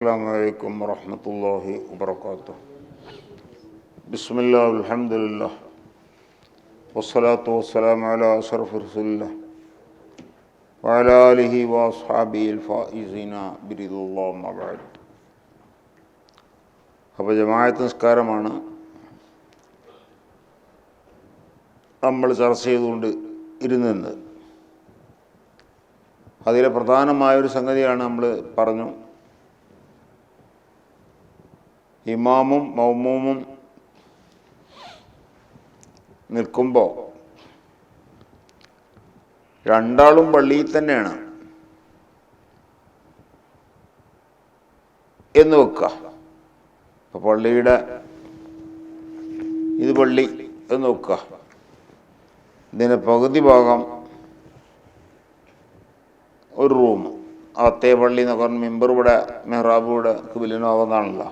Assalamualaikum warahmatullahi wabarakatuh. Bismillah, alhamdulillah. Wassalatu wassalamu ala ashrafir rasulillah wa ala alihi wa ashabihi al-faizina biridullah amma ba'd. അപ്പോൾ ജമാഅത്ത് നിസ്കാരമാണ് നമ്മൾ ചർച്ച ചെയ്തുകൊണ്ട് ഇരുന്നത്. അതിലെ പ്രധാനമായൊരു സംഗതിയാണ് നമ്മൾ പറഞ്ഞു. ഇമാമും മൗമൂമും നിൽക്കുമ്പോൾ രണ്ടാളും പള്ളിയിൽ തന്നെയാണ് എന്ന് വെക്കുക. അപ്പോൾ പള്ളിയുടെ ഇത് പള്ളി എന്ന് വെക്കുക. ഇതിന് പകുതി ഭാഗം ഒരു റൂം, അകത്തേ പള്ളി എന്നൊക്കെ പറഞ്ഞ് മെമ്പർ ഇവിടെ മെഹ്റാബ് ഇവിടെ കിബിലിനാവുന്നതാണല്ലോ.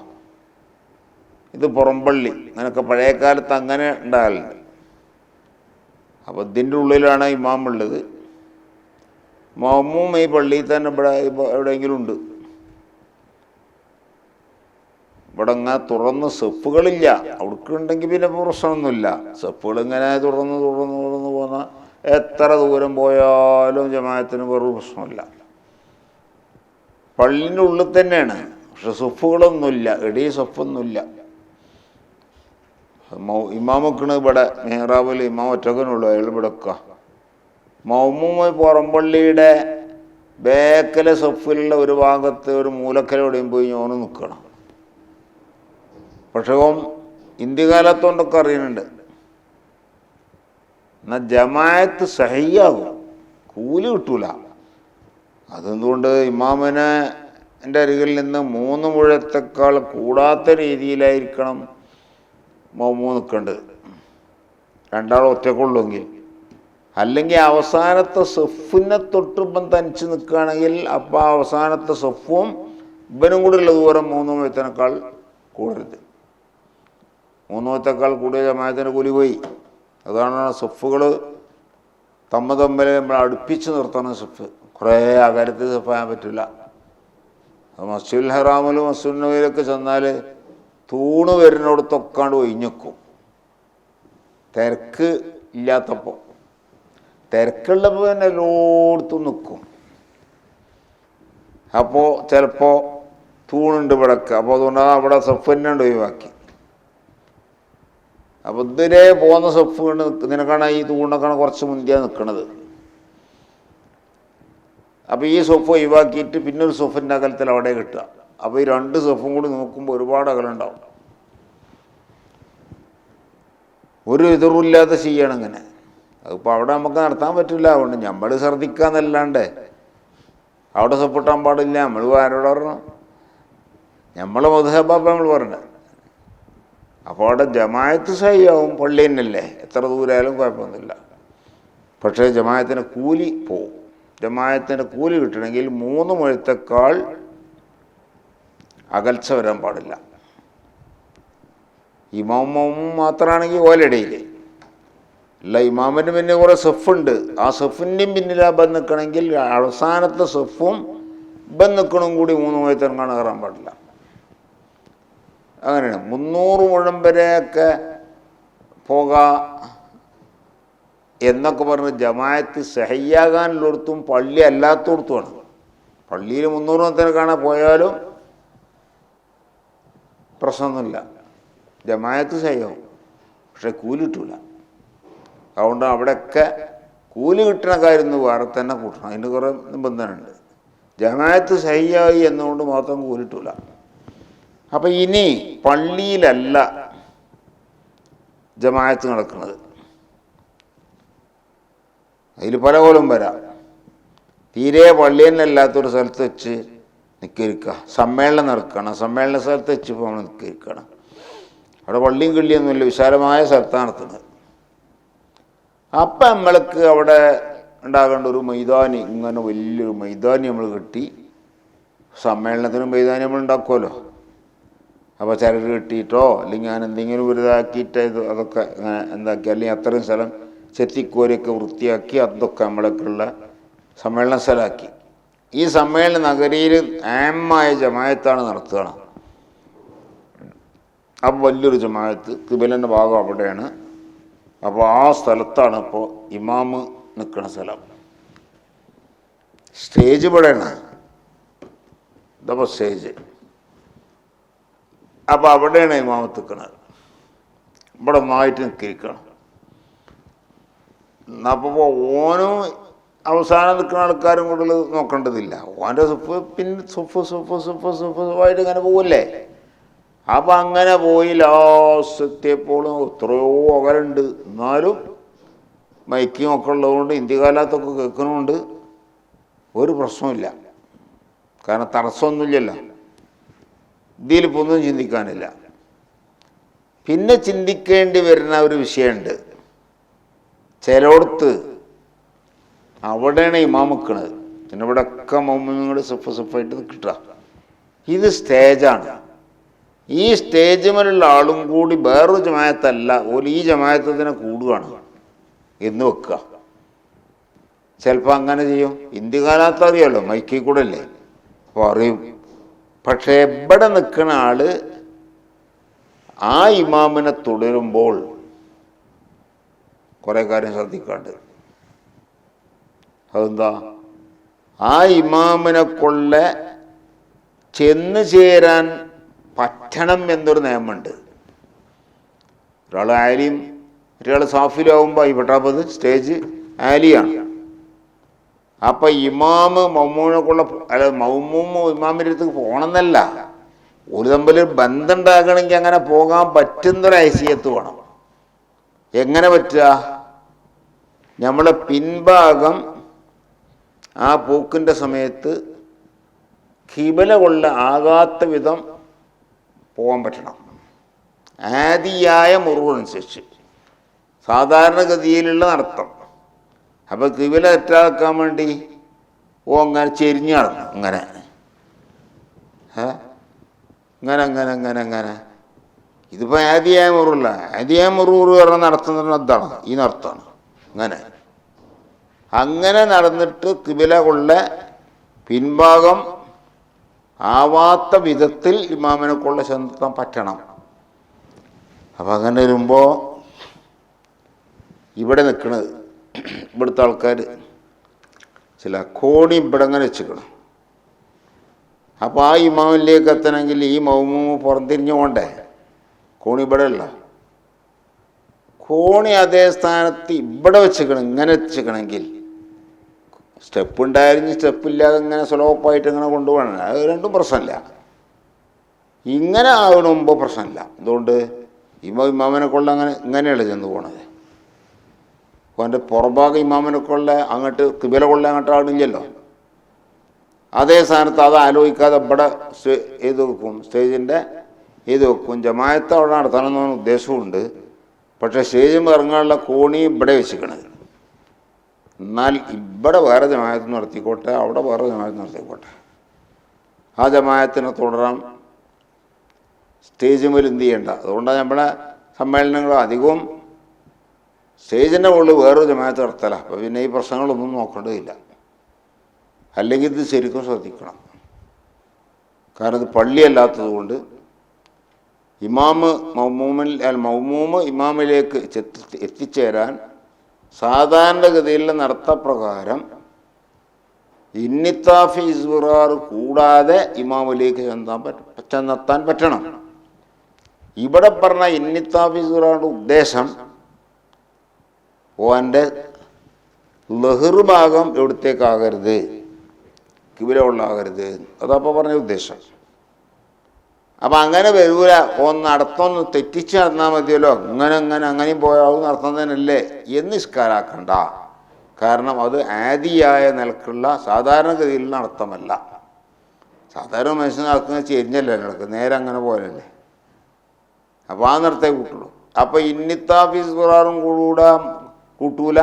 ഇത് പുറംപള്ളി, അങ്ങനെയൊക്കെ പഴയ കാലത്ത് അങ്ങനെ ഉണ്ടാകലുണ്ട്. അപ്പോൾ ഇതിൻ്റെ ഉള്ളിലാണ് ഇമാം ഉള്ളത്. മൗമൂം ഈ പള്ളിയിൽ തന്നെ ഇവിടെ എവിടെയെങ്കിലും ഉണ്ട്. ഇവിടെ ഇങ്ങനെ തുറന്ന് സെഫുകളില്ല. അവിടേക്കുണ്ടെങ്കിൽ പിന്നെ പ്രശ്നമൊന്നുമില്ല. സെഫുകൾ ഇങ്ങനെ തുറന്ന് പോകുന്ന എത്ര ദൂരം പോയാലും ജമാഅത്തിന് വേറൊരു പ്രശ്നമില്ല. പള്ളിൻ്റെ ഉള്ളിൽ തന്നെയാണ്, പക്ഷെ സെഫുകളൊന്നുമില്ല, എടീ സെഫൊന്നുമില്ല. ഇമാമൊക്കെയാണ് ഇവിടെ മെഹ്റാബിൽ ഇമാം ഒറ്റക്കനുള്ളൂ, അയാൾ ഇവിടെ വെക്കുക. മൗമൂമ് പുറംപള്ളിയുടെ ബേക്കലെ സഫിലുള്ള ഒരു ഭാഗത്ത് ഒരു മൂലക്കലെവിടെയും പോയി ഓന് നിൽക്കണം. പക്ഷേ ഇന്ത്യകാലത്തോണ്ടൊക്കെ അറിയുന്നുണ്ട്. എന്നാൽ ജമാഅത്ത് സഹിയാകും, കൂലി കിട്ടൂല. അതെന്തുകൊണ്ട് ഇമാമിനെ എൻ്റെ അരികിൽ നിന്ന് 3 മുഴത്തേക്കാൾ കൂടാത്ത രീതിയിലായിരിക്കണം മൗമൂം നിൽക്കേണ്ടത്. രണ്ടാളും ഒറ്റക്കുള്ളെങ്കിൽ. അല്ലെങ്കിൽ അവസാനത്തെ സെഫിനെ തൊട്ടിപ്പം തനിച്ച് നിൽക്കുകയാണെങ്കിൽ അപ്പോൾ അവസാനത്തെ സെഫും ഇവനും കൂടെ ഉള്ള ദൂരം 3 മുഴത്തിനേക്കാൾ കൂടരുത്. 3 മുഴത്തേക്കാൾ കൂടിയ ജമാഅത്തിന് കൂലി പോയി. അതാണ് സെഫുകൾ തമ്മിൽ നമ്മൾ അടുപ്പിച്ച് നിർത്തണം. സെഫ് കുറേ അകലത്തിൽ സെഫാൻ പറ്റില്ല. മസ്ജിദുൽ ഹറാമിലും മസ്ജിദുൽ നബവിയിലൊക്കെ ചെന്നാൽ തൂണ് വരുന്നിടത്തൊക്കാണ്ട് ഒഴിഞ്ഞിക്കും. തിരക്ക് ഇല്ലാത്തപ്പോൾ. തിരക്കുള്ളപ്പോൾ തന്നെ എല്ലായിടത്തും നിൽക്കും. അപ്പോൾ ചിലപ്പോൾ തൂണുണ്ട് ഇവിടൊക്കെ. അപ്പോൾ അതുകൊണ്ട് അവിടെ സെഫ് തന്നെ ഉണ്ട് ഒഴിവാക്കി. അപ്പോൾ ഇതിലേ പോകുന്ന സെഫ് കൊണ്ട് നിനക്കാണ് ഈ തൂണൊക്കെയാണ് കുറച്ച് മുന്തിയാണ് നിൽക്കുന്നത്. അപ്പോൾ ഈ സെഫ് ഒഴിവാക്കിയിട്ട് പിന്നെ ഒരു സെഫിൻ്റെ അകലത്തിൽ അവിടെ കിട്ടുക. അപ്പോൾ ഈ 2 സെഫും കൂടി നോക്കുമ്പോൾ ഒരുപാട് അകലുണ്ടാവും. ഒരു എതിറില്ലാതെ ചെയ്യണം ഇങ്ങനെ. അതിപ്പോൾ അവിടെ നമുക്ക് നടത്താൻ പറ്റില്ല. അതുകൊണ്ട് നമ്മൾ ശ്രദ്ധിക്കാന്നല്ലാണ്ട് അവിടെ സെപ്പിട്ടാൻ പാടില്ല. നമ്മൾ ആരോട് പറഞ്ഞു? നമ്മളെ മദ്ഹബാപ്പം നമ്മൾ പറഞ്ഞത്. അപ്പോൾ അവിടെ ജമാഅത്ത് സഹിയാവും, പള്ളി തന്നെയല്ലേ, എത്ര ദൂരമായാലും കുഴപ്പമൊന്നുമില്ല. പക്ഷേ ജമാഅത്തിന് കൂലി പോവും. ജമാഅത്തിൻ്റെ കൂലി കിട്ടണമെങ്കിൽ 3 മുഴത്തേക്കാൾ അകൽച്ച വരാൻ പാടില്ല. ഇമാമും മാത്രമാണെങ്കിൽ ഓലയിടയിൽ അല്ല. ഇമാമിന് പിന്നെ കുറേ സെഫുണ്ട്. ആ സെഫിൻ്റെയും പിന്നിൽ ബൻ നിൽക്കണമെങ്കിൽ അവസാനത്തെ സെഫും ബൻ നിൽക്കണം കൂടി 3 മുഴത്തിനങ്ങാണ് കയറാൻ പാടില്ല. അങ്ങനെയാണ്. 300 മുഴം വരെയൊക്കെ പോകാം എന്നൊക്കെ പറഞ്ഞ് ജമാഅത്ത് സഹിയാകാനുള്ളിടത്തും പള്ളി അല്ലാത്തടത്തുമാണ്. പള്ളിയിൽ 300 മുഴത്തിന് കാണാൻ പോയാലും പ്രശ്നമൊന്നുമില്ല, ജമാഅത്ത് സഹിയാവും. പക്ഷെ കൂലി കിട്ടൂല. അതുകൊണ്ട് അവിടെയൊക്കെ കൂലി കിട്ടണ കാര്യം വേറെ തന്നെ കൂട്ടണം. അതിന് കുറേ നിബന്ധനയുണ്ട്. ജമാഅത്ത് സഹിയായി എന്നുകൊണ്ട് മാത്രം കൂലി കിട്ടൂല. അപ്പം ഇനി പള്ളിയിലല്ല ജമാഅത്ത് നടക്കുന്നത്. അതിൽ പല കോലം വരാം. തീരെ പള്ളി തന്നെ അല്ലാത്തൊരു സ്ഥലത്ത് വെച്ച് നിൽക്കരിക്കുക, സമ്മേളനം നടക്കണം. സമ്മേളന സ്ഥലത്ത് വെച്ച് ഇപ്പോൾ നമ്മൾ നിൽക്കരിക്കണം. അവിടെ പള്ളിയും കിള്ളിയൊന്നുമില്ല, വിശാലമായ സ്ഥലത്താണ് നടത്തുന്നത്. അപ്പം നമ്മൾക്ക് അവിടെ ഉണ്ടാകേണ്ട ഒരു മൈതാനി, ഇങ്ങനെ വലിയൊരു മൈതാനി നമ്മൾ കെട്ടി, സമ്മേളനത്തിനും മൈതാനി നമ്മൾ ഉണ്ടാക്കുമല്ലോ. അപ്പോൾ ചരട് കെട്ടിയിട്ടോ അല്ലെങ്കിൽ ഞാൻ എന്തെങ്കിലും ഒരു ഇതാക്കിയിട്ട് അതൊക്കെ എന്താക്കി, അല്ലെങ്കിൽ അത്രയും സ്ഥലം ചെത്തിക്കോരിയൊക്കെ വൃത്തിയാക്കി അതൊക്കെ നമ്മളൊക്കെയുള്ള സമ്മേളന സ്ഥലമാക്കി. ഈ സമ്മേളന നഗരിയിൽ ആമായ ജമായത്താണ് നടത്തുകയാണ്. അപ്പോൾ വലിയൊരു ജമായത്ത് കിബിലൻ്റെ ഭാഗം അവിടെയാണ്. അപ്പോൾ ആ സ്ഥലത്താണ് ഇപ്പോൾ ഇമാമ് നിൽക്കുന്ന സ്ഥലം. സ്റ്റേജ് ഇവിടെയാണ്, ഇതപ്പോൾ സ്റ്റേജ്. അപ്പോൾ അവിടെയാണ് ഇമാമത്ത് നിൽക്കുന്നത്. ഇവിടെ ഒന്നായിട്ട് നിൽക്കിയിരിക്കണം. അപ്പോൾ ഓനും അവസാനം നിൽക്കുന്ന ആൾക്കാരും കൂടുതൽ നോക്കേണ്ടതില്ല. ഓൻ്റെ സുഫായിട്ട് ഇങ്ങനെ പോകല്ലേ. അപ്പം അങ്ങനെ പോയി ലാസ്റ്റ് എത്തിയപ്പോൾ എത്രയോ അകലുണ്ട്. എന്നാലും മൈക്കും ഒക്കെ ഉള്ളതുകൊണ്ട് ഇന്ത്യകാലത്തൊക്കെ കേൾക്കണമുണ്ട്. ഒരു പ്രശ്നമില്ല, കാരണം തടസ്സമൊന്നുമില്ലല്ലോ. ഇതിലിപ്പോൾ ഒന്നും ചിന്തിക്കാനില്ല. പിന്നെ ചിന്തിക്കേണ്ടി വരുന്ന ഒരു വിഷയമുണ്ട്. ചിലയിടത്ത് അവിടെയാണ് ഇമാം നിൽക്കുന്നത്. പിന്നെ ഇവിടെ ഒക്കെ മൗമിങ്ങൾ സുഫായിട്ട് കിട്ടുക. ഇത് സ്റ്റേജാണ്. ഈ സ്റ്റേജിലുള്ള ആളും കൂടി വേറൊരു ജമായത്തല്ല, ഓല് ഈ ജമായത്തിനെ കൂടുകയാണ് എന്ന് വെക്കുക. ചിലപ്പോൾ അങ്ങനെ ചെയ്യും. ഇന്ത്യകാലത്ത് അറിയാമല്ലോ, മൈക്കിൽ കൂടെ അല്ലേ, അപ്പോൾ അറിയും. പക്ഷേ ഇവിടെ നിൽക്കുന്ന ആള് ആ ഇമാമിനെ തുടരുമ്പോൾ കുറേ കാര്യം ശ്രദ്ധിക്കാണ്ട്. അതെന്താ? ആ ഇമാമിനെ കൊള്ള ചെന്ന് ചേരാൻ പറ്റണം എന്നൊരു നിയമമുണ്ട്. ഒരാൾ ആലിയും ഒരാൾ സാഫിലാവുമ്പോൾ ഇവിടാപ്പത് സ്റ്റേജ് ആലിയാണ്. അപ്പം ഇമാമ് മൗമൂനെ കൊള്ള അല്ല, മൗമൂമ് ഇമാമിൻ്റെ അടുത്ത് പോകണമെന്നല്ല, ഒരു തമ്മിൽ ബന്ധം ഉണ്ടാകണമെങ്കിൽ അങ്ങനെ പോകാൻ പറ്റുന്നൊരു ഹൈസിയത്ത് വേണം. എങ്ങനെ പറ്റുക? നമ്മളെ പിൻഭാഗം ആ പോക്കിൻ്റെ സമയത്ത് ഖിബല കൊള്ള ആകാത്ത വിധം പോകാൻ പറ്റണം. ആദിയായ മുറിവനുസരിച്ച് സാധാരണഗതിയിലുള്ള നടത്തം. അപ്പോൾ ഖിബല തെറ്റാക്കാൻ വേണ്ടി അങ്ങനെ ചെരിഞ്ഞ് നടന്നു. അങ്ങനെ അങ്ങനെ അങ്ങനെ അങ്ങനെ അങ്ങനെ ഇതിപ്പോൾ ആദിയായ മുറിവല്ല. ആദിയായ മുറിവ് പറഞ്ഞാൽ നടത്തുന്നത് എന്താണ്? ഈ നടത്താണ്. അങ്ങനെ അങ്ങനെ നടന്നിട്ട് ഖിബല കൊള്ള പിൻഭാഗം ആവാത്ത വിധത്തിൽ ഇമാമിനെ കൊള്ള ചെന്നെത്താൻ പറ്റണം. അപ്പം അങ്ങനെ വരുമ്പോൾ ഇവിടെ നിൽക്കുന്നത് ഇവിടുത്തെ ആൾക്കാർ ചില കോണി ഇവിടെ അങ്ങനെ വെച്ചിക്കണം. അപ്പോൾ ആ ഇമാമിലേക്ക് എത്തണമെങ്കിൽ ഈ മൗമൂമ് പുറംതിരിഞ്ഞു പോണ്ടേ. കോണി ഇവിടെ അല്ല, കോണി അതേ സ്ഥാനത്ത് ഇവിടെ വെച്ചിക്കണം. ഇങ്ങനെ വെച്ചിക്കണമെങ്കിൽ സ്റ്റെപ്പ് ഉണ്ടായിരുന്നു, സ്റ്റെപ്പില്ലാതെ ഇങ്ങനെ സ്ലോപ്പായിട്ട് ഇങ്ങനെ കൊണ്ടുപോകണം. അത് രണ്ടും പ്രശ്നമില്ല. ഇങ്ങനെ ആവണുമ്പോൾ പ്രശ്നമില്ല. അതുകൊണ്ട് ഇമാമിനെ കൊള്ള അങ്ങനെ ഇങ്ങനെയല്ല ചെന്ന് പോണത്. അപ്പോൾ എൻ്റെ പുറഭാഗം ഇമാമിനെ കൊള്ള അങ്ങോട്ട് ഖിബല കൊള്ള അങ്ങോട്ട് ആണില്ലല്ലോ. അതേ സ്ഥാനത്ത് അത് ആലോചിക്കാതെ ഇവിടെ ചെയ്ത് വെക്കും, സ്റ്റേജിൻ്റെ ചെയ്ത് വെക്കും. ജമായത്ത് അവിടെ നടത്തണമെന്ന് ഉദ്ദേശമുണ്ട്. പക്ഷേ സ്റ്റേജിൽ ഇറങ്ങാനുള്ള കോണി ഇവിടെ വെച്ചിക്കണത്. എന്നാൽ ഇവിടെ വേറെ ജമായത്ത് നടത്തിക്കോട്ടെ, അവിടെ വേറെ ജമായത്ത് നടത്തിക്കോട്ടെ, ആ ജമായത്തിനെ തുടരാൻ സ്റ്റേജ് മേൽ എന്ത് ചെയ്യേണ്ട. അതുകൊണ്ടാണ് നമ്മുടെ സമ്മേളനങ്ങൾ അധികവും സ്റ്റേജിൻ്റെ മുകളിൽ വേറൊരു ജമായത്ത് നടത്തല. അപ്പോൾ പിന്നെ ഈ പ്രശ്നങ്ങളൊന്നും നോക്കേണ്ടതില്ല. അല്ലെങ്കിൽ ഇത് ശരിക്കും ശ്രദ്ധിക്കണം. കാരണം ഇത് പള്ളിയല്ലാത്തത് കൊണ്ട് മൗമൂമ് ഇമാമിലേക്ക് എത്തിച്ചേരാൻ സാധാരണഗതിയിലുള്ള നടത്തപ്രകാരം ഇന്നിത്താഫി ഇസ്റാർ കൂടാതെ ഇമാമിലേക്ക് ചെന്നെത്താൻ പറ്റണം. ഇവിടെ പറഞ്ഞ ഇന്നിത്താഫി ഇസ്റാറിൻ്റെ ഉദ്ദേശം ഓൻ്റെ ലഹ്ർ ഭാഗം എവിടത്തേക്കാകരുത്, കിബില കൊള്ളാകരുത്. അതപ്പോൾ പറഞ്ഞ ഉദ്ദേശം. അപ്പം അങ്ങനെ വരൂല. നടത്തൊന്ന് തെറ്റിച്ച് നടന്നാൽ മതിയല്ലോ, അങ്ങനെയും പോയാൽ നടത്തുന്നതിനല്ലേ എന്ന് നിസ്കാരാക്കണ്ട. കാരണം അത് ആദിയായ നിലക്കുള്ള സാധാരണഗതിയിലുള്ള നടത്തമല്ല. സാധാരണ മനുഷ്യൻ നടക്കുന്ന ചെരിഞ്ഞല്ലേ നടക്കുക, നേരെ അങ്ങനെ പോലല്ലേ. അപ്പോൾ ആ നടത്തേ കൂട്ടുള്ളൂ. അപ്പോൾ ഇന്നിത്താഫീസ് ഖുറാറും കൂട്ടൂല,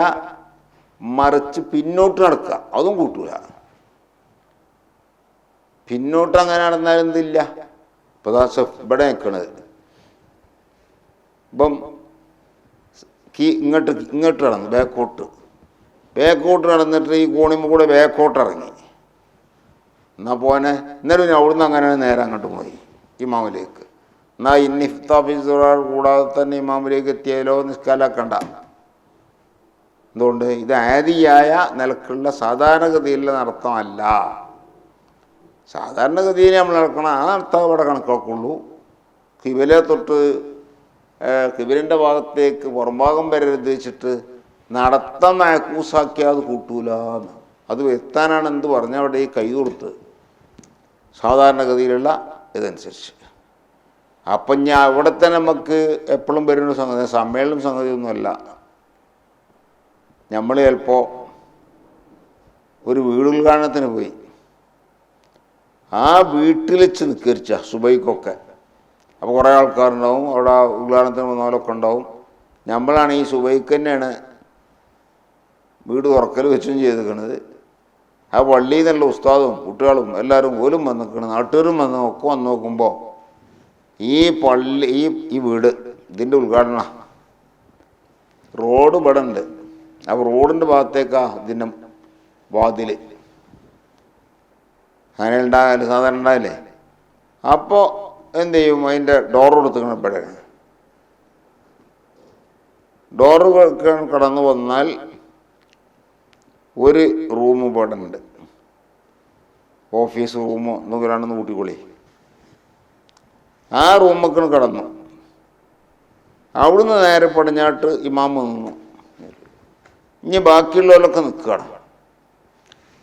മറിച്ച് പിന്നോട്ട് നടക്കുക അതും കൂട്ടൂല. പിന്നോട്ട് അങ്ങനെ നടന്നാലും എന്തില്ല. ഇപ്പോൾ ഇവിടെ നിൽക്കണത് ഇപ്പം ഇങ്ങോട്ട് നടന്നു, ബാക്കോട്ട് നടന്നിട്ട് ഈ കോണിമ്പ് കൂടെ ബാക്കോട്ട് ഇറങ്ങി. എന്നാൽ പോനെ എന്നാലും അവിടുന്ന് അങ്ങനെ നേരെ അങ്ങോട്ട് പോയി ഇമാമിലേക്ക്. എന്നാൽ ഇന്നിഫ്താഫിസുറാർ കൂടാതെ തന്നെ ഇമാമിലേക്ക് എത്തിയാലോ നിസ്കാലാക്കണ്ട. എന്തുകൊണ്ട്? ഇത് ആദിയായ നിലക്കുള്ള സാധാരണഗതിയിലുള്ള നടത്തമല്ല. സാധാരണഗതിയിൽ നമ്മൾ നടക്കണം, ആ നടത്തം അവിടെ കണക്കാക്കുള്ളൂ. കിബിലെ തൊട്ട് കിബിലിൻ്റെ ഭാഗത്തേക്ക് പുറംഭാഗം വരരുത് വെച്ചിട്ട് നടത്തം മാക്കൂസാക്കിയാൽ അത് കൂട്ടൂലെന്ന്. അത് വരുത്താനാണ് എന്ത് പറഞ്ഞ അവിടെ ഈ കൈ കൊടുത്ത് സാധാരണഗതിയിലുള്ള ഇതനുസരിച്ച്. അപ്പം ഞാൻ അവിടെ തന്നെ നമുക്ക് എപ്പോഴും വരുന്ന സംഗതി സമ്മേളനം സംഗതിയൊന്നുമല്ല. നമ്മൾ ചിലപ്പോൾ ഒരു വീട് ഉദ്ഘാടനത്തിന് പോയി, ആ വീട്ടിൽ വെച്ച് നിസ്കരിച്ച സുബൈക്കൊക്കെ, അപ്പോൾ കുറേ ആൾക്കാരുണ്ടാവും, അവിടെ ഉദ്ഘാടനത്തിന് വന്നവരൊക്കെ ഉണ്ടാവും. നമ്മളാണ് ഈ സുബൈക്ക് തന്നെയാണ് വീട് തുറക്കൽ വെച്ചും ചെയ്തിരിക്കുന്നത്. ആ പള്ളിയിൽ നിന്നുള്ള ഉസ്താദും കുട്ടികളും എല്ലാവരും പോലും വന്ന് നിൽക്കണം, നാട്ടുകാരും ഒക്കെ വന്ന് നോക്കുമ്പോൾ ഈ പള്ളി ഈ വീട് ഇതിൻ്റെ ഉദ്ഘാടനം റോഡ് ഇവിടെ ഉണ്ട്. അപ്പോൾ റോഡിൻ്റെ ഭാഗത്തേക്കാ ഇതിൻ്റെ വാതിൽ അങ്ങനെ ഉണ്ടാകല് സാധാരണ ഉണ്ടാകില്ലേ. അപ്പോൾ എന്ത് ചെയ്യും, അതിൻ്റെ ഡോറ് കൊടുത്തിക്കണം. ഇപ്പോഴാണ് ഡോറ് കടന്നു വന്നാൽ ഒരു റൂം ഇവിടെ ഉണ്ട്, ഓഫീസ് റൂമോ എന്നൊക്കെയാണെന്ന് കൂട്ടിക്കൊള്ളി. ആ റൂമൊക്കെ കടന്നു, അവിടുന്ന് നേരെ പടിഞ്ഞാട്ട് ഇമാമ് നിന്നു. ഇനി ബാക്കിയുള്ളവരൊക്കെ നിൽക്കണം.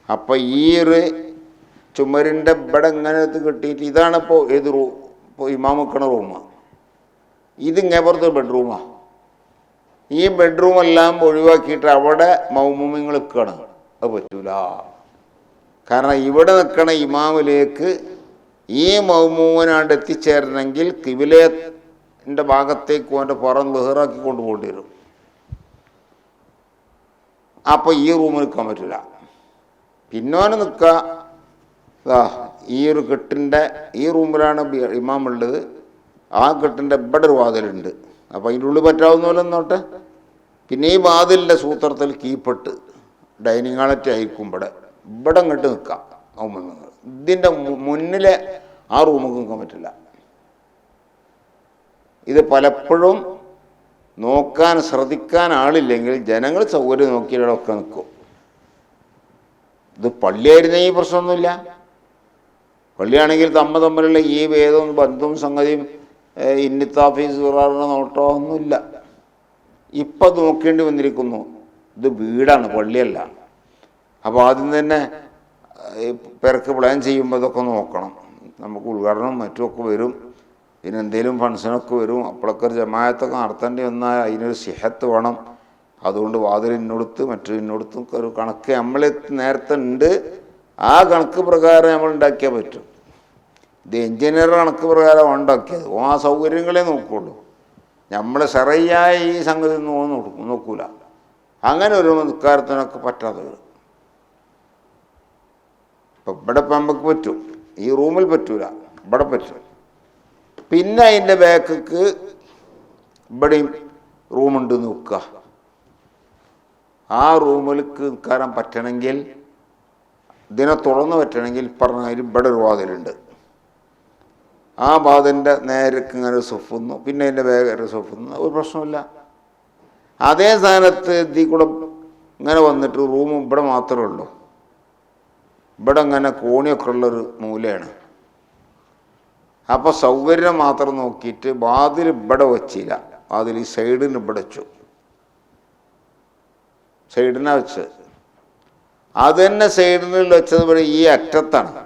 അപ്പം ഈ ഒരു ചുമരിൻ്റെ ഇവിടെ ഇങ്ങനെ കെട്ടിയിട്ട് ഇതാണിപ്പോൾ ഏത് ഇപ്പോൾ ഇമാം നിൽക്കണ റൂമാണ്. ഇതിങ്ങേപ്പുറത്ത് ബെഡ്റൂമാണ്. ഈ ബെഡ്റൂമെല്ലാം ഒഴിവാക്കിയിട്ട് അവിടെ മൗമുമിങ്ങൾ നിൽക്കണം. അത് പറ്റൂല. കാരണം ഇവിടെ നിൽക്കണ ഇമാമിലേക്ക് ഈ മൗമൂമിനാണ്ട് എത്തിച്ചേരണമെങ്കിൽ കിബിലയുടെ ഭാഗത്തേക്ക് അവൻ്റെ പുറം ലഹറാക്കി കൊണ്ടുപോകേണ്ടി വരും. അപ്പോൾ ഈ റൂമിൽ നിൽക്കാൻ പറ്റില്ല. പിന്നോനെ നിൽക്കുക ഈ ഒരു കെട്ടിൻ്റെ ഈ റൂമിലാണ് ഇമാം ഉള്ളത്. ആ കെട്ടിൻ്റെ ഇവിടെ ഒരു വാതിലുണ്ട്. അപ്പോൾ അതിൻ്റെ ഉള്ളിൽ പറ്റാവുന്ന പോലെ നോട്ടെ. പിന്നെ ഈ വാതിലിൻ്റെ സൂത്രത്തിൽ കീപ്പെട്ട് ഡൈനിങ് ഹാളറ്റ് ആയിരിക്കും ഇവിടെ ഇങ്ങോട്ട് നിൽക്കാം. ഇതിൻ്റെ മുന്നിലെ ആ റൂമിൽ നിൽക്കാൻ പറ്റില്ല. ഇത് പലപ്പോഴും നോക്കാൻ ശ്രദ്ധിക്കാൻ ആളില്ലെങ്കിൽ ജനങ്ങൾ സൗകര്യം നോക്കിയിടൊക്കെ നിൽക്കും. ഇത് പള്ളിയായിരുന്ന ഈ പ്രശ്നമൊന്നുമില്ല. പള്ളിയാണെങ്കിൽ തമ്മിലുള്ള ഈ ഭേദവും ബന്ധവും സംഗതിയും ഇന്നിത്താഫീസ് സുറാറിൻ്റെ നോട്ടോ ഒന്നുമില്ല. ഇപ്പം നോക്കേണ്ടി വന്നിരിക്കുന്നു. ഇത് വീടാണ്, പള്ളിയല്ല. അപ്പോൾ ആദ്യം തന്നെ പെരക്ക് പ്ലാൻ ചെയ്യുമ്പോൾ ഇതൊക്കെ നോക്കണം. നമുക്ക് ഉദ്ഘാടനം മറ്റുമൊക്കെ വരും, ഇതിനെന്തെങ്കിലും ഫങ്ഷനൊക്കെ വരും. അപ്പോഴൊക്കെ ഒരു ജമാഅത്തൊക്കെ നടത്തേണ്ടി വന്നാൽ അതിനൊരു സിഹത്ത് വേണം. അതുകൊണ്ട് വാതിൽ ഇന്നൊടുത്ത് മറ്റു ഇന്നൊടുത്തും ഒരു കണക്ക് നമ്മൾ നേരത്തെ ഉണ്ട്. ആ കണക്ക് പ്രകാരം നമ്മൾ ഉണ്ടാക്കിയാൽ പറ്റും. ഇത് എഞ്ചിനീയർ കണക്ക് പ്രകാരം ഉണ്ടാക്കിയത്. ആ സൗകര്യങ്ങളെ നോക്കുള്ളൂ. നമ്മൾ ശറയ്യായ ഈ സംഗതി നോക്കൂല. അങ്ങനെ ഒരു നിസ്കാരത്തിനൊക്കെ പറ്റാത്തത്. ഇപ്പം ഇവിടെ ഇപ്പം നമുക്ക് പറ്റും, ഈ റൂമിൽ പറ്റൂല, ഇവിടെ പറ്റും. പിന്നെ അതിൻ്റെ ബാക്കിക്ക് ഇവിടെയും റൂമുണ്ട് നോക്കുക. ആ റൂമിലേക്ക് നിൽക്കാൻ പറ്റണമെങ്കിൽ, ഇതിനെ തുറന്ന് പറ്റണമെങ്കിൽ പറഞ്ഞ ഇവിടെ ഒരു വാതിലുണ്ട്. ആ വാതിലിൻ്റെ നേരക്ക് ഇങ്ങനെ സൊഫുന്നു, പിന്നെ അതിൻ്റെ വേഗം സൊഫുന്നു, ഒരു പ്രശ്നമില്ല. അതേ സ്ഥാനത്ത് ഇതിൽ കൂടെ ഇങ്ങനെ വന്നിട്ട് റൂം ഇവിടെ മാത്രമേ ഉള്ളൂ. ഇവിടെ ഇങ്ങനെ കോണിയൊക്കെ ഉള്ളൊരു മൂലയാണ്. അപ്പോൾ സൗകര്യം മാത്രം നോക്കിയിട്ട് വാതിൽ ഇവിടെ വച്ചില്ല, വാതിൽ ഈ സൈഡിന് ഇവിടെ വെച്ചു. സൈഡിനാ വെച്ച്. അത് തന്നെ സൈഡിൽ വെച്ചത് ഇവിടെ ഈ അറ്റത്താണ്.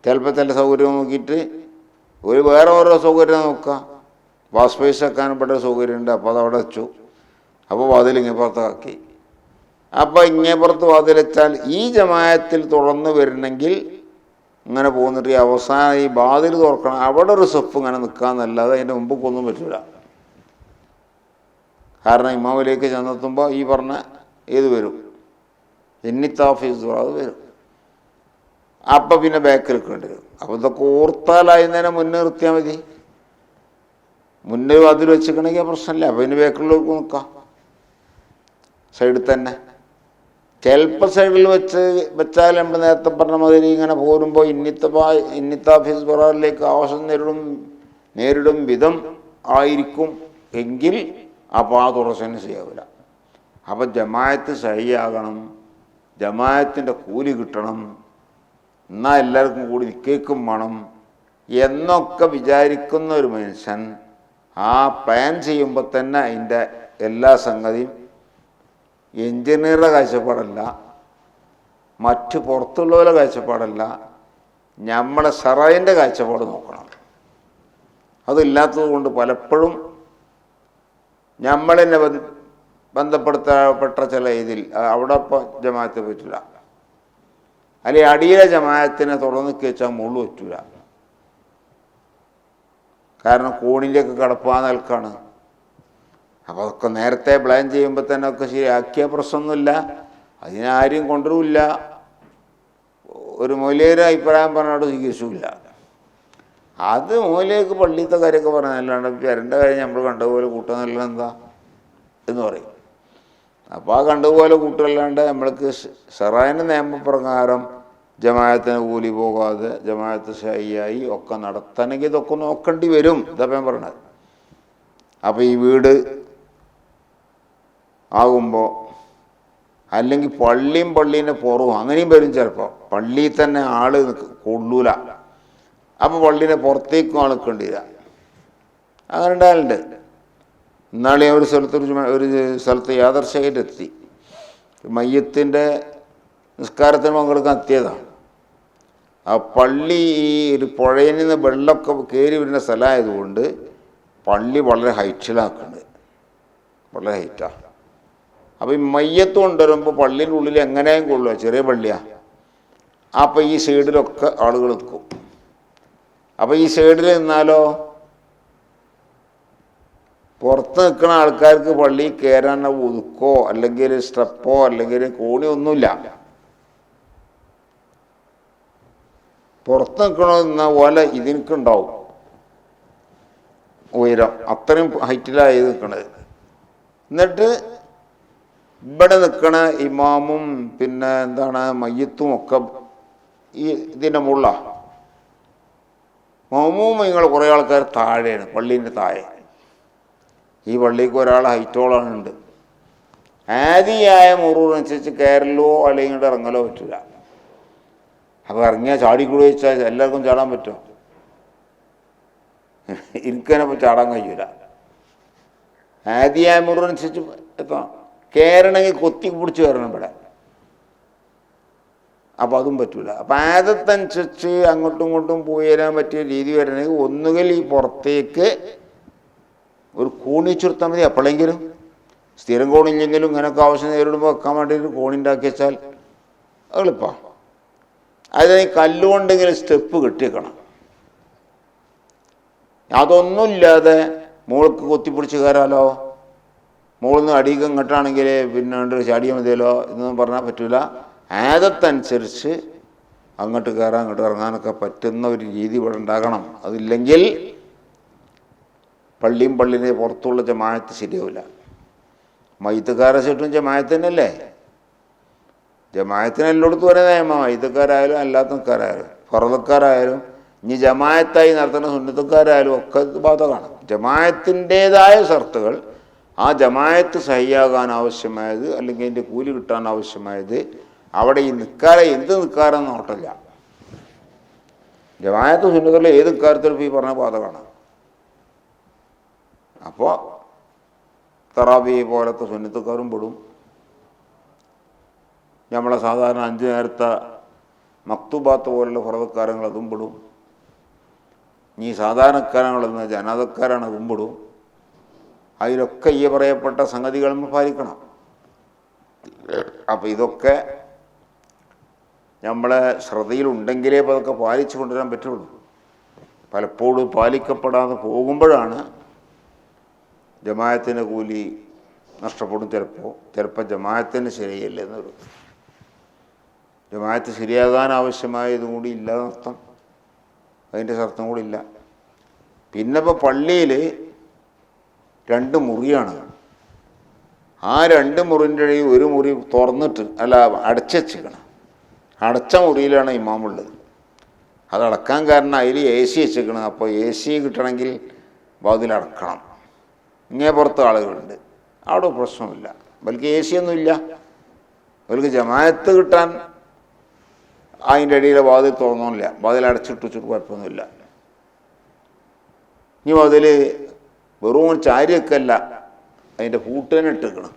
ചിലപ്പോൾ ചില സൗകര്യം നോക്കിയിട്ട് വേറെ ഓരോ സൗകര്യം നോക്കുക. വാഷ് സ്പേസ് വെക്കാൻ ഇവിടെ സൗകര്യമുണ്ട്, അപ്പോൾ അതവിടെ വെച്ചു. അപ്പോൾ വാതിൽ ഇങ്ങേപ്പുറത്താക്കി. അപ്പോൾ ഇങ്ങേപ്പുറത്ത് വാതിൽ വെച്ചാൽ ഈ ജമാഅത്തിൽ തുറന്ന് വരണമെങ്കിൽ ഇങ്ങനെ പോന്നിട്ട് ഈ അവസാനം ഈ വാതിൽ തുറക്കണം, അവിടെ ഒരു സെഫ് ഇങ്ങനെ നിൽക്കാമെന്നല്ലാതെ അതിൻ്റെ മുമ്പൊക്കൊന്നും പറ്റില്ല. കാരണം ഇമാമിലേക്ക് ചെന്നെത്തുമ്പോൾ ഈ പറഞ്ഞ ഏത് വരും, ഇന്നിത്താഫീസ് അത് വരും. അപ്പം പിന്നെ ബാക്കിൽ നിൽക്കേണ്ടി വരും. അപ്പോൾ ഇതൊക്കെ ഓർത്താലായിരുന്നതിനെ മുന്നേ നിർത്തിയാൽ മതി. മുന്നേ അതിൽ വെച്ചിക്കണമെങ്കിൽ പ്രശ്നമില്ല. അപ്പോൾ ഇനി ബാക്കിലുള്ളവർക്ക് നിൽക്കാം സൈഡിൽ തന്നെ. ചിലപ്പോൾ സൈഡിൽ വെച്ചാൽ നമ്മൾ നേരത്തെ പറഞ്ഞ മാതിരി ഇങ്ങനെ പോരുമ്പോൾ ഇന്നിത്ത ഫിസ്ബറിലേക്ക് ആവശ്യം നേരിടും വിധം ആയിരിക്കും എങ്കിൽ അപ്പോൾ ആ തുറസന് ചെയ്യാവില്ല. അപ്പം ജമാഅത്ത് സഹിയാകണം, ജമാഅത്തിൻ്റെ കൂലി കിട്ടണം, എന്നാൽ എല്ലാവർക്കും കൂടി നിൽക്കേക്കും വേണം എന്നൊക്കെ വിചാരിക്കുന്ന ഒരു മനുഷ്യൻ ആ പ്ലാൻ ചെയ്യുമ്പോൾ തന്നെ അതിൻ്റെ എല്ലാ സംഗതിയും എഞ്ചിനീയറുടെ കാഴ്ചപ്പാടല്ല, മറ്റ് പുറത്തുള്ളവരുടെ കാഴ്ചപ്പാടല്ല, നമ്മളെ സറൈൻ്റെ കാഴ്ചപ്പാട് നോക്കണം. അതില്ലാത്തത് കൊണ്ട് പലപ്പോഴും നമ്മളെന്നെ ബന്ധപ്പെടുത്തപ്പെട്ട ചില ഇതിൽ അവിടെ ഇപ്പോൾ ജമാഅത്ത് പറ്റില്ല, അല്ലെങ്കിൽ അടിയിലെ ജമാഅത്തിനെ തുറന്നു വെച്ചാൽ മുള്ളു പറ്റില്ല. കാരണം കോണിൻ്റെയൊക്കെ കടപ്പാ നിൽക്കാണ്. അപ്പോൾ അതൊക്കെ നേരത്തെ പ്ലാൻ ചെയ്യുമ്പോൾ തന്നെ ഒക്കെ ശരിയാക്കിയ പ്രശ്നമൊന്നുമില്ല, അതിനാരും കൊണ്ടുവരില്ല. ഒരു മൗലിയുടെ അഭിപ്രായം പറഞ്ഞോട് സ്വീകരിച്ചില്ല. അത് മൗലിക്ക് പള്ളിയത്തെ കാര്യമൊക്കെ പറഞ്ഞതല്ലാണ്ട് പേരൻ്റെ കാര്യം നമ്മൾ കണ്ടതുപോലെ കൂട്ടുന്നല്ല എന്താ എന്ന് പറയും. അപ്പോൾ ആ കണ്ടതുപോലെ കൂട്ടല്ലാണ്ട് നമ്മൾക്ക് സറായിൻ്റെ നിയമപ്രകാരം ജമാഅത്തിന് കൂലി പോകാതെ ജമാഅത്ത് ശൈയായി ഒക്കെ നടത്തണമെങ്കിൽ ഇതൊക്കെ നോക്കേണ്ടി വരും. ഇതപ്പം ഞാൻ പറഞ്ഞത്. അപ്പോൾ ഈ വീട് ആകുമ്പോൾ അല്ലെങ്കിൽ പള്ളീൻ്റെ പുറവും അങ്ങനെയും വരും. ചിലപ്പോൾ പള്ളിയിൽ തന്നെ ആൾ കൊള്ളൂല, അപ്പോൾ പള്ളീൻ്റെ പുറത്തേക്കും ആൾ നിൽക്കേണ്ടില്ല. അങ്ങനെ ഉണ്ടായാലുണ്ട്. ഇന്നാളെ ഒരു സ്ഥലത്ത് യാദർശകരെത്തി മയ്യത്തിൻ്റെ നിസ്കാരത്തിന് പങ്കെടുക്കാൻ എത്തിയതാണ്. ആ പള്ളി ഈ ഒരു പുഴയിൽ നിന്ന് വെള്ളമൊക്കെ കയറി വരുന്ന സ്ഥലമായതുകൊണ്ട് പള്ളി വളരെ ഹൈറ്റിലാക്കുന്നുണ്ട്, വളരെ ഹൈറ്റാണ്. അപ്പോൾ ഈ മയ്യത്ത് കൊണ്ടുവരുമ്പോൾ പള്ളീൻ്റെ ഉള്ളിൽ എങ്ങനെയും കൊള്ളുക, ചെറിയ പള്ളിയാണ്. അപ്പോൾ ഈ സൈഡിലൊക്കെ ആളുകൾ നിൽക്കും. അപ്പോൾ ഈ സൈഡിൽ നിന്നാലോ പുറത്ത് നിൽക്കുന്ന ആൾക്കാർക്ക് പള്ളി കയറാൻ ഒതുക്കോ അല്ലെങ്കിൽ സ്റ്റെപ്പോ അല്ലെങ്കിൽ കോണി ഒന്നുമില്ല. പുറത്ത് നിൽക്കണമെന്ന പോലെ ഇതിനൊക്കെണ്ടാവും ഉയരം, അത്രയും ഹൈറ്റിലായി നിൽക്കണത്. എന്നിട്ട് ഇവിടെ നിൽക്കണ ഇമാമും പിന്നെ എന്താണ് മയ്യത്തും ഒക്കെ ഈ ഇതിൻ്റെ മുകളിലാണ്. മൗമൂമിങ്ങൾ കുറേ ആൾക്കാർ താഴെയാണ്, പള്ളീൻ്റെ താഴെ. ഈ പള്ളിക്ക് ഒരാൾ ഹൈറ്റോളാണുണ്ട്. ആദിയായ മുറൂറിനനുസരിച്ച് കയറലോ അല്ലെങ്കിൽ ഇങ്ങോട്ട് ഇറങ്ങലോ പറ്റില്ല. അപ്പോൾ ഇറങ്ങിയാൽ ചാടിക്കൂടി വെച്ചാൽ എല്ലാവർക്കും ചാടാൻ പറ്റുമോ? എനിക്കതിനപ്പോൾ ചാടാൻ കഴിയില്ല. ആദിയായ മുറൂറിനനുസരിച്ച് എത്താം. കയറണമെങ്കിൽ കൊത്തി പിടിച്ച് കയറണം ഇവിടെ, അപ്പോൾ അതും പറ്റില്ല. അപ്പം ആദത്തനുസരിച്ച് അങ്ങോട്ടും ഇങ്ങോട്ടും പോയി തരാൻ പറ്റിയ രീതി വരണമെങ്കിൽ ഒന്നുകിൽ ഈ പുറത്തേക്ക് ഒരു കോണി ചുരുത്താൽ മതി. എപ്പോഴെങ്കിലും സ്ഥിരം കോണില്ലെങ്കിലും ഇങ്ങനെയൊക്കെ ആവശ്യം നേരിടുമ്പോൾ വെക്കാൻ വേണ്ടിയിട്ട് കോണി ഉണ്ടാക്കി വെച്ചാൽ എളുപ്പമാണ്. അതായത് ഈ കല്ലുകൊണ്ടെങ്കിലും സ്റ്റെപ്പ് കെട്ടിയേക്കണം. അതൊന്നുമില്ലാതെ മുകൾക്ക് കൊത്തിപ്പിടിച്ച് കയറാലോ, മുകളിൽ നിന്ന് അടിയിക്കും ഇങ്ങോട്ടാണെങ്കിൽ പിന്നെ ചാടിയാൽ മതിയല്ലോ എന്നൊന്നും പറഞ്ഞാൽ പറ്റില്ല. ആദത്തനുസരിച്ച് അങ്ങോട്ട് കയറാൻ അങ്ങോട്ട് ഇറങ്ങാനൊക്കെ പറ്റുന്ന ഒരു രീതി ഇവിടെ ഉണ്ടാകണം. അതില്ലെങ്കിൽ പള്ളിൻ്റെ പുറത്തുള്ള ജമാഅത്ത് ശരിയാവില്ല. മയ്യത്തുകാരെ ചുറ്റും ജമാഅത്ത് തന്നെയല്ലേ. ജമാഅത്തിന് എല്ലായിടത്തും ഒരേ നിയമം. മയ്യത്തുകാരായാലും അല്ലാത്തക്കാരായാലും ഫറദക്കാരായാലും ഇനി ജമാഅത്തായി നടത്തുന്ന സുന്നത്തുകാരായാലും ഒക്കെ ബാധകമാണ്. ജമാഅത്തിൻ്റേതായ ഷർത്തുകൾ, ആ ജമാഅത്ത് സഹിയാകാൻ ആവശ്യമായത് അല്ലെങ്കിൽ അതിൻ്റെ കൂലി കിട്ടാൻ ആവശ്യമായത് അവിടെ ഈ നിൽക്കാരെ എന്ത് നിൽക്കാരെന്ന് നോട്ടില്ല. ജമാഅത്ത് സുന്നത്തുകളിൽ ഏത് നിൽക്കാരത്തിലും ഈ പറഞ്ഞ ബാധകമാണ്. അപ്പോൾ തറാവി പോലത്തെ സുന്നത്തുകാരും പെടും. നമ്മളെ സാധാരണ 5 നേരത്തെ മക്തൂബാത്ത് പോലുള്ള ഫറദക്കാരങ്ങൾ അതും പെടും. ഈ സാധാരണക്കാരങ്ങളെന്ന ജനാതക്കാരാണ് അതും പെടും. അതിലൊക്കെ ഈ പറയപ്പെട്ട സംഗതികൾ നമ്മൾ പാലിക്കണം. അപ്പോൾ ഇതൊക്കെ നമ്മളെ ശ്രദ്ധയിലുണ്ടെങ്കിലേ അപ്പോൾ അതൊക്കെ പാലിച്ചു കൊണ്ടുവരാൻ പറ്റുള്ളൂ. പലപ്പോഴും പാലിക്കപ്പെടാതെ പോകുമ്പോഴാണ് ജമാഅത്തിന് കൂലി നഷ്ടപ്പെടും. ചിലപ്പോൾ ജമാഅത്തിന് ശരിയല്ല എന്നൊരു ജമാഅത്ത് ശരിയാകാൻ ആവശ്യമായതും കൂടി ഇല്ല എന്നർത്ഥം. അതിൻ്റെ അർത്ഥം കൂടി ഇല്ല. പിന്നെ ഇപ്പോൾ പള്ളിയിൽ 2 മുറിയാണ്. ആ 2 മുറിൻ്റെ ഇടയിൽ ഒരു മുറി തുറന്നിട്ട് അല്ല അടച്ചുവെച്ചിക്കണം. അടച്ച മുറിയിലാണ് ഇമാമുള്ളത്. അത് അടക്കാൻ കാരണം അതിൽ AC വെച്ചേക്കണം. അപ്പോൾ AC കിട്ടണമെങ്കിൽ വാതിലടക്കണം. ഇങ്ങേ പുറത്ത് ആളുകളുണ്ട്, അവിടെ പ്രശ്നമില്ല. ബൽക്ക് AC ഒന്നുമില്ല. അവർക്ക് ജമാഅത്ത് കിട്ടാൻ അതിൻ്റെ ഇടയിൽ വാതിൽ തുറന്നില്ല, വാതിൽ അടച്ചിട്ട് വെച്ചിട്ട് കുഴപ്പമൊന്നുമില്ല. ഇനി വാതിൽ വെറും ചാരിയൊക്കെയല്ല, അതിൻ്റെ പൂട്ട് തന്നെ ഇട്ടിക്കണം.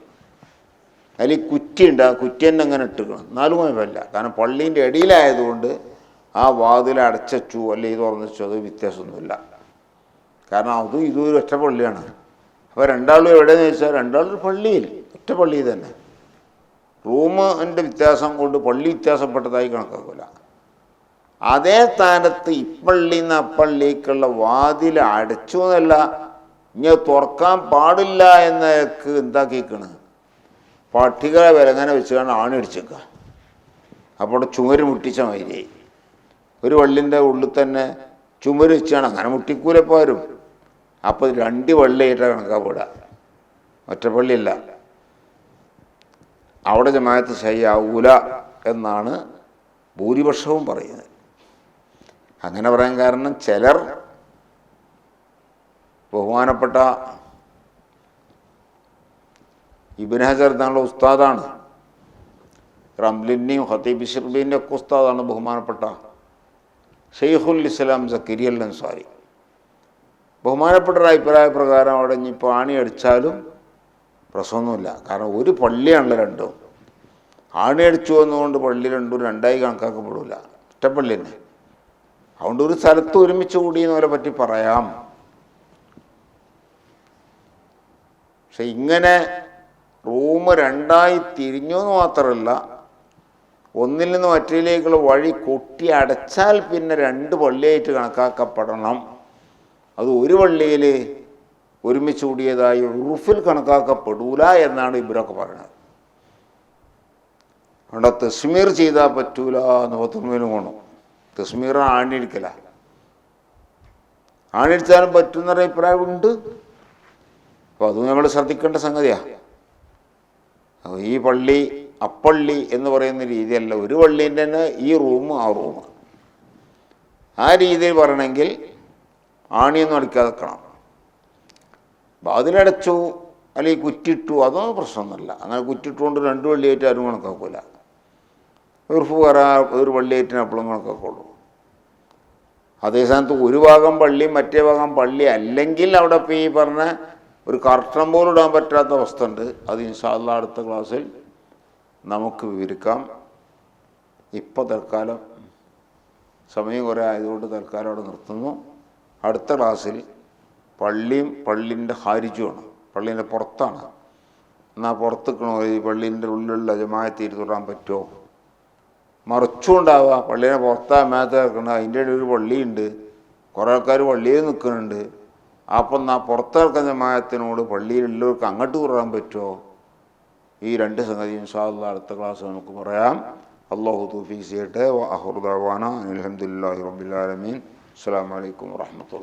അതിൽ കുറ്റിയുണ്ട്, ആ കുറ്റി തന്നെ അങ്ങനെ ഇട്ടിക്കണം. എന്നാലും കുഴപ്പമില്ല. കാരണം പള്ളീൻ്റെ ഇടയിലായതുകൊണ്ട് ആ വാതിൽ അടച്ചു അല്ലെങ്കിൽ തുറന്നു വെച്ചു, അത് വ്യത്യാസമൊന്നുമില്ല. കാരണം അതും ഇതും ഒരു ഒറ്റ പള്ളിയാണ്. അപ്പോൾ രണ്ടാളും എവിടെയെന്ന് വെച്ചാൽ രണ്ടാളും പള്ളിയിൽ, ഒറ്റ പള്ളിയിൽ തന്നെ. റൂമിൻ്റെ വ്യത്യാസം കൊണ്ട് പള്ളി വ്യത്യാസപ്പെട്ടതായി കണക്കാക്കില്ല. അതേ സ്ഥാനത്ത് ഇപ്പള്ളിയിൽ നിന്ന് അപ്പള്ളിക്കുള്ള വാതിൽ അടച്ചു എന്നല്ല, ഇനി തുറക്കാൻ പാടില്ല എന്നൊക്കെ എന്താക്കിക്കണ്, പട്ടികളെ വിലങ്ങനെ വെച്ചുകൊണ്ട് ആണിടിച്ചേക്കുക. അപ്പോൾ ചുമര് മുട്ടിച്ച മാതിരിയായി. ഒരു വള്ളിൻ്റെ ഉള്ളിൽ തന്നെ ചുമര് വെച്ചാണ്, അങ്ങനെ മുട്ടിക്കൂലപ്പാരും. അപ്പോൾ 2 വള്ളിയായിട്ടാണ് കണക്കാപ്പെടുക, ഒറ്റപ്പള്ളിയല്ല. അവിടെ ജമാഅത്ത് ശരിയാവൂല എന്നാണ് ഭൂരിപക്ഷവും പറയുന്നത്. അങ്ങനെ പറയാൻ കാരണം ചിലർ ബഹുമാനപ്പെട്ട ഇബ്നു ഹജർ തങ്ങളുടെ ഉസ്താദാണ്, റംലിൻ്റെയും ഖതീബ് ബിശ്ർബീൻ്റെ ഒക്കെ ഉസ്താദാണ് ബഹുമാനപ്പെട്ട ഷെയ്ഖുൽ ഇസ്ലാം സക്കരിയ അൽ അൻസാരി. ബഹുമാനപ്പെട്ട ഒരു അഭിപ്രായ പ്രകാരം അവിടെ ഇനിയിപ്പോൾ ആണി അടിച്ചാലും പ്രശ്നമൊന്നുമില്ല. കാരണം ഒരു പള്ളിയാണല്ലോ രണ്ടും. ആണി അടിച്ചു വന്നുകൊണ്ട് പള്ളി രണ്ടും രണ്ടായി കണക്കാക്കപ്പെടില്ല, ഒറ്റപ്പള്ളി തന്നെ. അതുകൊണ്ട് ഒരു സ്ഥലത്ത് ഒരുമിച്ച് കൂടിയെന്നവരെ പറ്റി പറയാം. പക്ഷെ ഇങ്ങനെ റൂം 2ആയി തിരിഞ്ഞു എന്ന് മാത്രമല്ല, ഒന്നിൽ നിന്ന് മറ്റേലേക്കുള്ള വഴി കൊട്ടി അടച്ചാൽ പിന്നെ 2 പള്ളിയായിട്ട് കണക്കാക്കപ്പെടണം. അത് ഒരു പള്ളിയിൽ ഒരുമിച്ച് കൂടിയതായി ഉറുഫിൽ കണക്കാക്കപ്പെടൂല എന്നാണ് ഇവരൊക്കെ പറയുന്നത്. അവിടെ തസ്മീർ ചെയ്താൽ പറ്റൂല എന്ന് പത്തുമേലും വേണം. തസ്മീർ ആണിടിക്കല, ആണിടിച്ചാലും പറ്റുന്നൊരു അഭിപ്രായമുണ്ട്. അപ്പോൾ അതും നമ്മൾ ശ്രദ്ധിക്കേണ്ട സംഗതിയാണ്. ഈ പള്ളി അപ്പള്ളി എന്ന് പറയുന്ന രീതിയല്ല, ഒരു പള്ളീൻ്റെ തന്നെ ഈ റൂം ആ റൂം, ആ രീതിയിൽ പറയണമെങ്കിൽ ആണിയൊന്നും അടിക്കാതെ വെക്കണം. വാതിലടച്ചു അല്ലെങ്കിൽ കുറ്റിട്ടു അതൊന്നും പ്രശ്നമൊന്നുമില്ല. അങ്ങനെ കുറ്റിട്ടുകൊണ്ട് 2 പള്ളിയായിട്ട് ആരും കണക്കാക്കില്ല. ഉറുഫ് ഒരു പള്ളിയായിട്ടിന് അപ്പോഴും കണക്കാക്കുള്ളൂ. അതേ സ്ഥാനത്ത് ഒരു ഭാഗം പള്ളി മറ്റേ ഭാഗം പള്ളി അല്ലെങ്കിൽ അവിടെ ഇപ്പോൾ ഈ പറഞ്ഞ ഒരു കർട്ടൻ പോലും ഇടാൻ പറ്റാത്ത അവസ്ഥ ഉണ്ട്. അത് ഇൻഷാ അല്ലാഹ് അടുത്ത ക്ലാസ്സിൽ നമുക്ക് വിവരിക്കാം. ഇപ്പോൾ തൽക്കാലം സമയം കുറേ ആയതുകൊണ്ട് തൽക്കാലം അവിടെ നിർത്തുന്നു. അടുത്ത ക്ലാസ്സിൽ പള്ളിയും പള്ളിൻ്റെ ഹാരിജുമാണ്, പള്ളീൻ്റെ പുറത്താണ്. എന്നാൽ പുറത്തേക്കണോ ഈ പള്ളീൻ്റെ ഉള്ളിലുള്ള ജമാഅത്ത് ഇരുന്നിടാൻ പറ്റുമോ? മറിച്ചുകൊണ്ടാവുക, പള്ളീനെ പുറത്താ മേത്ത് വെക്കണം. അതിൻ്റെ ഇടയിൽ ഒരു പള്ളിയുണ്ട്, കുറേ ആൾക്കാർ പള്ളിയിൽ നിൽക്കുന്നുണ്ട്. അപ്പം എന്നാൽ പുറത്തിറക്കുന്ന ജമാഅത്തിനോട് പള്ളിയിലുള്ളവർക്ക് അങ്ങോട്ട് കൂറാൻ പറ്റുമോ? ഈ 2 സംഗതി ഇൻഷാ അല്ലാഹ് അടുത്ത ക്ലാസ് നമുക്ക് പറയാം. അല്ലാഹു തൗഫീഖ് ചെയ്യട്ടെ. വ ആഖിറു ദഅവാന അൽഹംദുലില്ലാഹി റബ്ബിൽ ആലമീൻ. അസ്സലാമു അലൈക്കും വറഹ്മത്തുള്ളാഹി.